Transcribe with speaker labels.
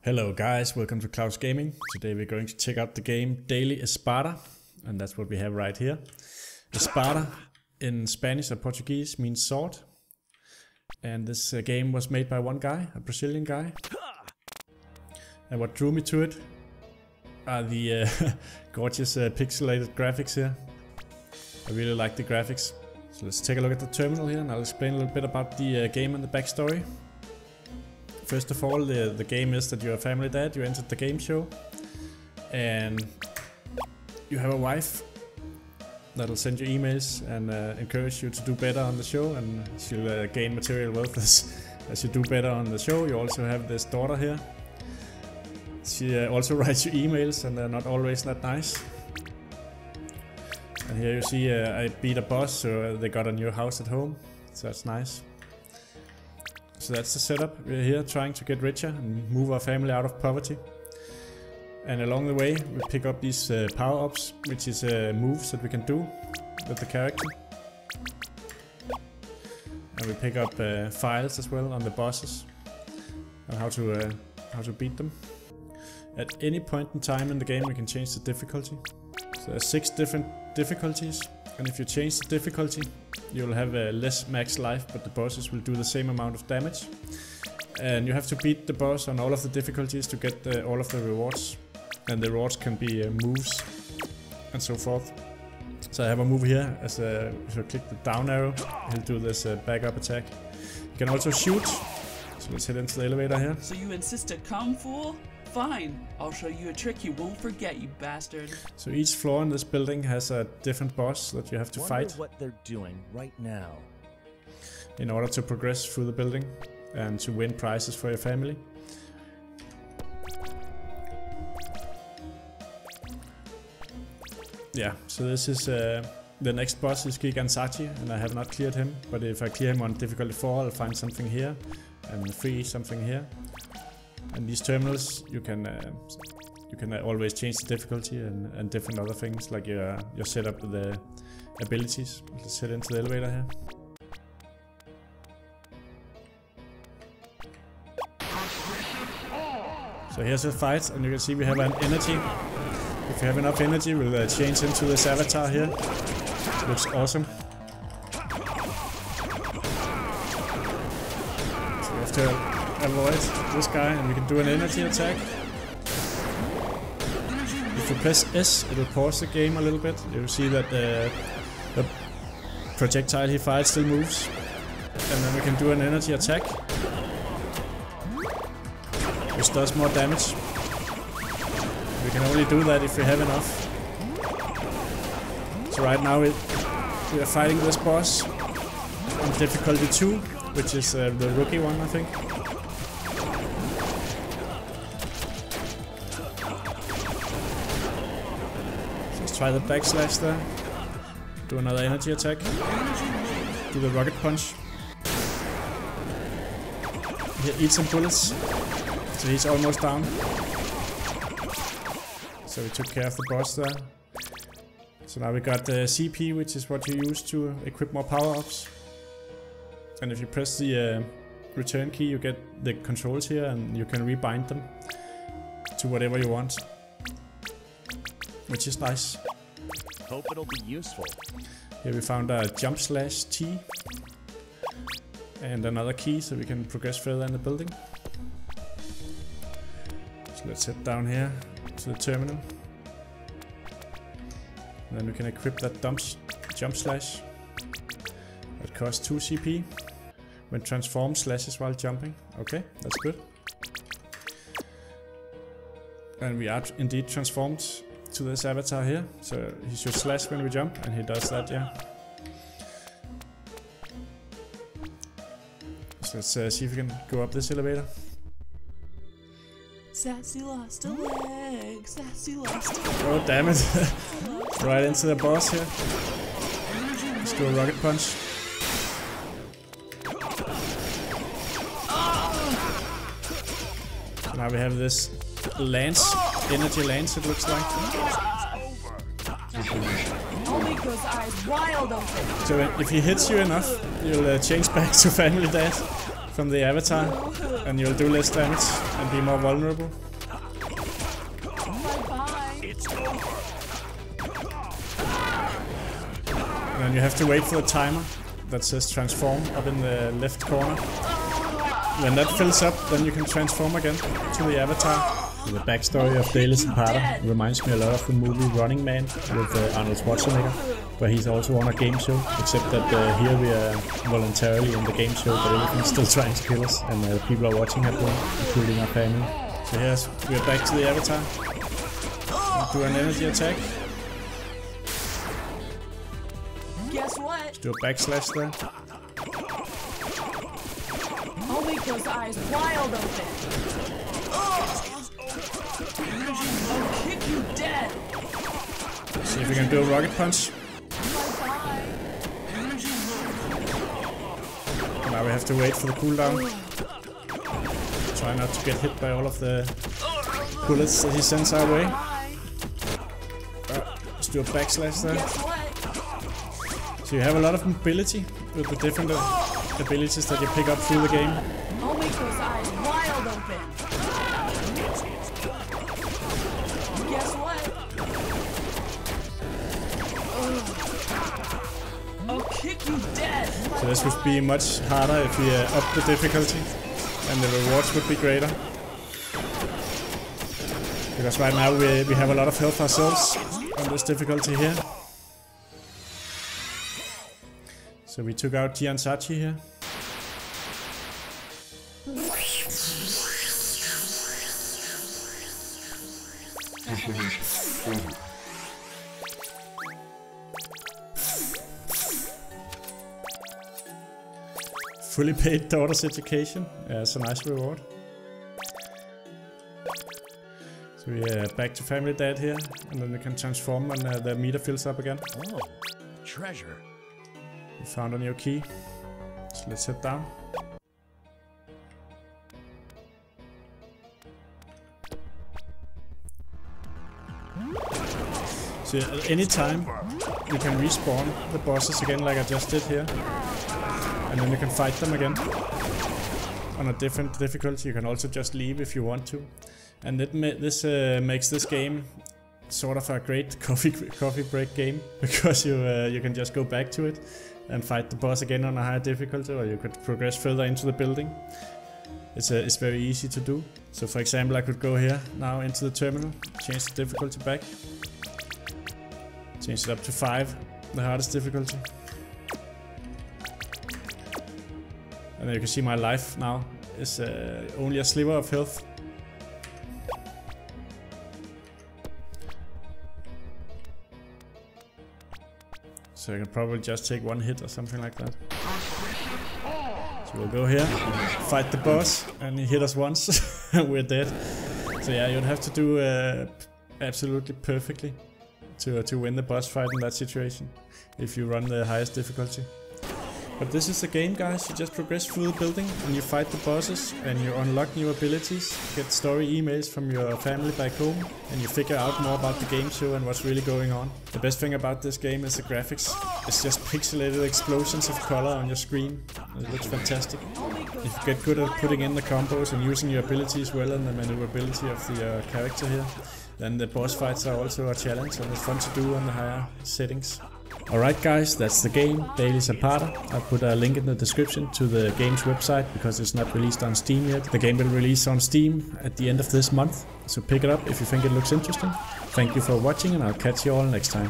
Speaker 1: Hello guys, welcome to Cloud's Gaming. Today we're going to check out the game Daily Espada, and that's what we have right here. Espada in Spanish or Portuguese means sword. And this game was made by one guy, a Brazilian guy. And what drew me to it are the gorgeous pixelated graphics here. I really like the graphics. So let's take a look at the terminal here and I'll explain a little bit about the game and the backstory. First of all, the game is that you're a family dad, you entered the game show and you have a wife that'll send you emails and encourage you to do better on the show, and she'll gain material wealth as you do better on the show. You also have this daughter here. She also writes you emails and they're not always that nice. And here you see I beat a boss, so they got a new house at home, so that's nice. So that's the setup. We're here trying to get richer and move our family out of poverty. And along the way we pick up these power-ups, which is moves that we can do with the character. And we pick up files as well on the bosses and how to beat them. At any point in time in the game we can change the difficulty. So there's 6 different difficulties, and if you change the difficulty you'll have less max life, but the bosses will do the same amount of damage. And you have to beat the boss on all of the difficulties to get all of the rewards. And the rewards can be moves and so forth. So I have a move here, if you click the down arrow, he'll do this backup attack. You can also shoot, so let's head into the elevator here.
Speaker 2: So you insist to come, fool? Fine, I'll show you a trick you won't forget, you bastard.
Speaker 1: So each floor in this building has a different boss that you have to fight.
Speaker 3: What they're doing right now.
Speaker 1: In order to progress through the building and to win prizes for your family. Yeah, so this is the next boss is Gigansachi, and I have not cleared him, but if I clear him on difficulty 4 I'll find something here and free something here. And these terminals you can always change the difficulty and different other things, like your setup with the abilities. Let's head into the elevator here. So here's a fight, and you can see we have an energy. If you have enough energy, we'll change into this avatar here. Looks awesome. So we have to avoid this guy, and we can do an energy attack. If you press S, it will pause the game a little bit. You'll see that the projectile he fired still moves. And then we can do an energy attack, which does more damage. We can only do that if we have enough. So right now we are fighting this boss on difficulty 2, which is the rookie one, I think. So let's try the backslash there. Do another energy attack. Do the rocket punch. Here, eat some bullets. So he's almost down. So we took care of the boss there. So now we got the CP, which is what you use to equip more power-ups. And if you press the return key, you get the controls here, and you can rebind them to whatever you want, which is nice.
Speaker 3: Hope it'll be useful.
Speaker 1: Here we found a jump slash T and another key, so we can progress further in the building. So let's head down here to the terminal. And then we can equip that jump slash. That costs 2 CP. When transformed, slashes while jumping. Okay, that's good. And we are indeed transformed to this avatar here. So he should slash when we jump, and he does that, yeah. So let's see if we can go up this elevator.
Speaker 2: Sassy lost a leg, Sassy lost a leg.
Speaker 1: Oh damn it. Right into the boss here. Let's do a rocket punch. So now we have this lance, energy lance it looks like.
Speaker 2: Omiko's eyes wild open.
Speaker 1: So if he hits you enough, you'll change back to family dad. from the avatar, and you'll do less damage and be more vulnerable. And then you have to wait for the timer that says transform up in the left corner. When that fills up, then you can transform again to the avatar. The backstory of Daily Espada reminds me a lot of the movie Running Man with Arnold Schwarzenegger, where he's also on a game show, except that here we are voluntarily in the game show, but everything's still trying to kill us, and people are watching at home, including our family. So here's, we're back to the avatar. Do an energy attack.
Speaker 2: Guess what?
Speaker 1: Let's do a backslash there.
Speaker 2: I'll make those eyes wild open. I'll kick you dead.
Speaker 1: See if we can do a rocket punch. Now we have to wait for the cooldown. Try not to get hit by all of the bullets that he sends our way. Let's do a backslash there. So you have a lot of mobility with the different abilities that you pick up through the game.
Speaker 2: I'll make those eyes wild open. Guess what? I'll kick you dead.
Speaker 1: So this would be much harder if we up the difficulty, and the rewards would be greater. Because right now we have a lot of health ourselves on this difficulty here. So we took out Sachi here. Fully paid daughter's education. That's a nice reward. So we are back to family dad here, and then we can transform when the meter fills up again.
Speaker 3: Oh, treasure.
Speaker 1: We found a new key. So let's head down. So at any time you can respawn the bosses again like I just did here. And then you can fight them again on a different difficulty. You can also just leave if you want to. And this makes this game sort of a great coffee break game, because you can just go back to it and fight the boss again on a higher difficulty, or you could progress further into the building. It's very easy to do. So for example, I could go here now into the terminal, change the difficulty back, change it up to 5, the hardest difficulty. And then you can see my life now is only a sliver of health. So I can probably just take one hit or something like that. So we'll go here, fight the boss, and he hit us once, and we're dead. So yeah, you'd have to do absolutely perfectly to win the boss fight in that situation, if you run the highest difficulty. But this is the game, guys. You just progress through the building and you fight the bosses, and you unlock new abilities, get story emails from your family back home, and you figure out more about the game show and what's really going on. The best thing about this game is the graphics. It's just pixelated explosions of color on your screen. It looks fantastic. If you get good at putting in the combos and using your abilities well and the maneuverability of the character here, then the boss fights are also a challenge, and it's fun to do on the higher settings. Alright guys, that's the game, Daily Espada. I'll put a link in the description to the game's website, because it's not released on Steam yet. The game will release on Steam at the end of this month, so pick it up if you think it looks interesting. Thank you for watching, and I'll catch you all next time.